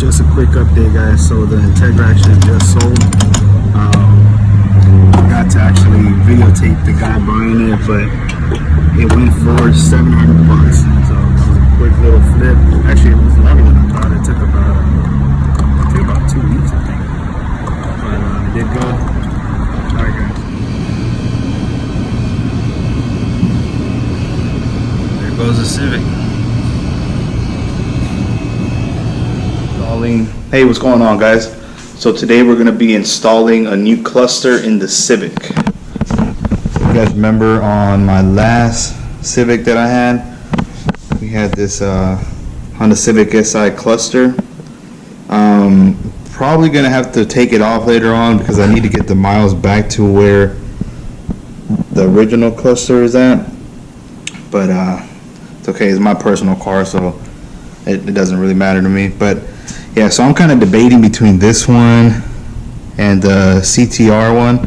Just a quick update, guys. So the Integra actually just sold. I got to actually videotape the guy buying it, but it went for $700. So that was a quick little flip. Actually, it was longer than I thought. It took about 2 weeks, I think. But it did go. All right, guys. There goes the Civic. Hey, what's going on, guys? So today we're going to be installing a new cluster in the Civic. You guys remember on my last Civic that I had, we had this Honda Civic Si cluster. Probably going to have to take it off later on because I need to get the miles back to where the original cluster is at. But it's okay, it's my personal car, so it doesn't really matter to me. But yeah, so I'm kind of debating between this one and the CTR one,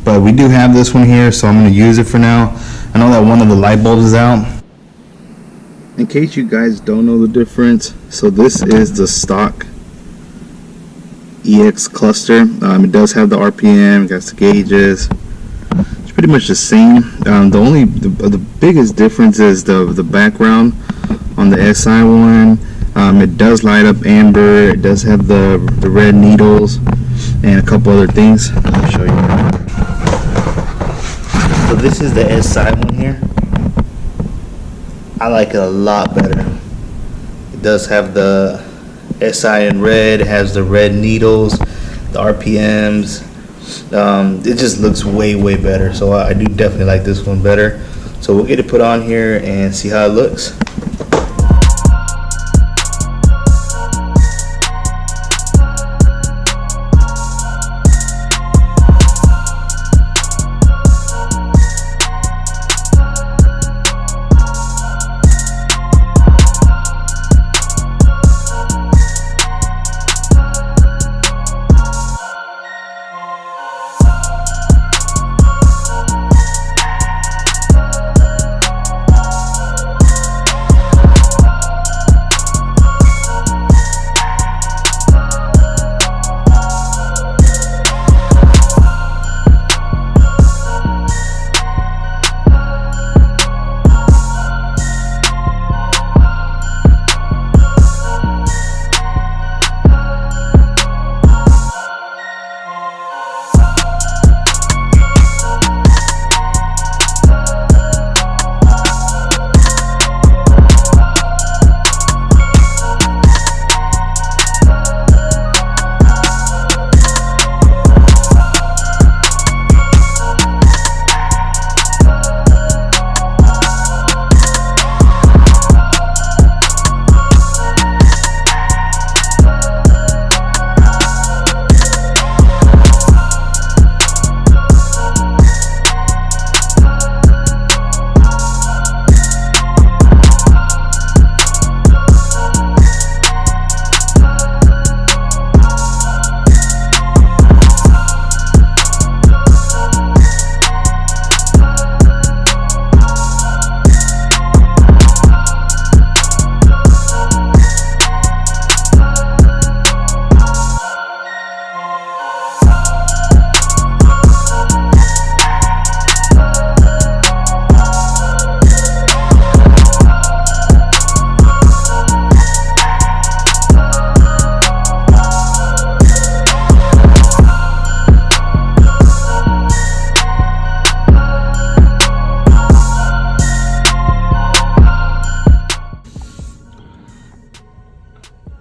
but we do have this one here, so I'm going to use it for now. I know that one of the light bulbs is out. In case you guys don't know the difference, so this is the stock EX cluster. It does have the RPM, got the gauges. It's pretty much the same. The biggest difference is the background on the SI one. It does light up amber. It does have the red needles and a couple other things. I'll show you. So this is the SI one here. I like it a lot better. It does have the SI in red. It has the red needles, the RPMs. It just looks way better. So I do definitely like this one better. So we'll get it put on here and see how it looks.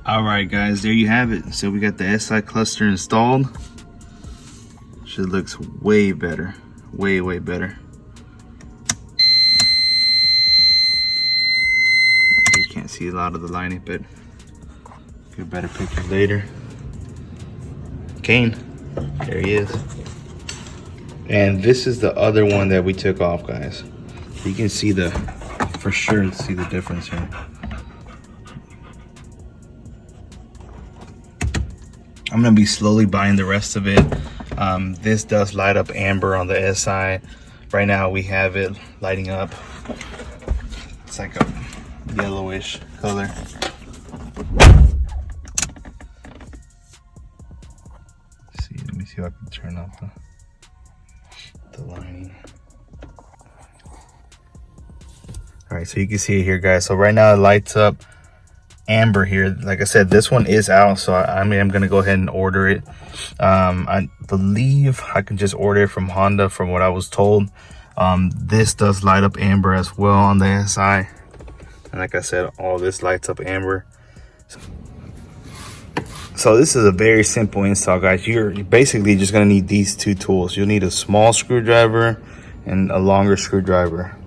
Alright guys, there you have it. So we got the SI cluster installed. Should looks way better. Way better. You can't see a lot of the lining, but get a better picture later. Kane, there he is. And this is the other one that we took off, guys. You can see for sure see the difference here. I'm gonna be slowly buying the rest of it. This does light up amber on the SI. Right now we have it lighting up. It's like a yellowish color. see if I can turn off the lining. All right, so you can see it here, guys. So right now it lights up amber here. Like I said, this one is out, so I'm gonna go ahead and order it. I believe I can just order it from Honda, from what I was told. This does light up amber as well on the SI, and like I said, all this lights up amber. So this is a very simple install, guys. You're basically just gonna need these two tools. You'll need a small screwdriver and a longer screwdriver.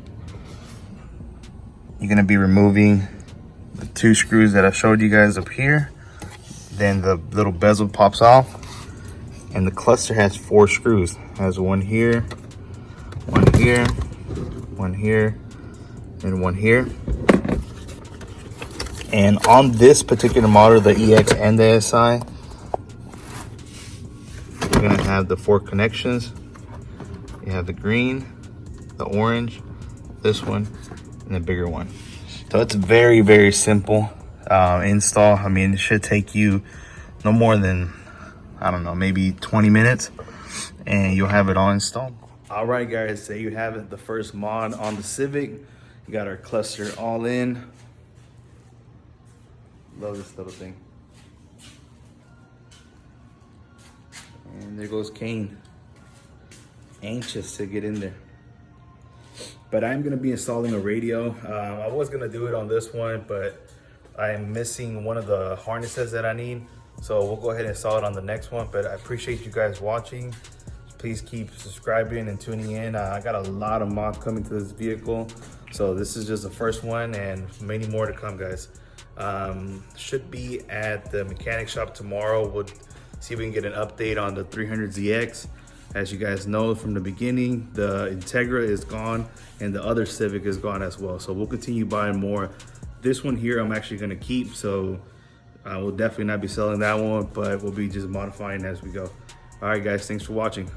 You're gonna be removing the two screws that I showed you guys up here. Then the little bezel pops off, and the cluster has 4 screws. It has one here, one here, one here, and one here. And on this particular model, the EX and the SI, you're gonna have the 4 connections. You have the green, the orange, this one, and the bigger one. So it's very, very simple install. I mean, it should take you no more than, I don't know, maybe 20 minutes, and you'll have it all installed. All right, guys, there you have it, the first mod on the Civic. You got our cluster all in. Love this little thing. And there goes Kane, anxious to get in there. But I'm gonna be installing a radio. I was gonna do it on this one, but I am missing one of the harnesses that I need. So we'll go ahead and install it on the next one. But I appreciate you guys watching. Please keep subscribing and tuning in. I got a lot of mods coming to this vehicle. So this is just the first one, and many more to come, guys. Should be at the mechanic shop tomorrow. We'll see if we can get an update on the 300ZX. As you guys know from the beginning, the Integra is gone and the other Civic is gone as well. So we'll continue buying more. This one here I'm actually gonna keep, so we'll definitely not be selling that one, but we'll be just modifying as we go. All right, guys, thanks for watching.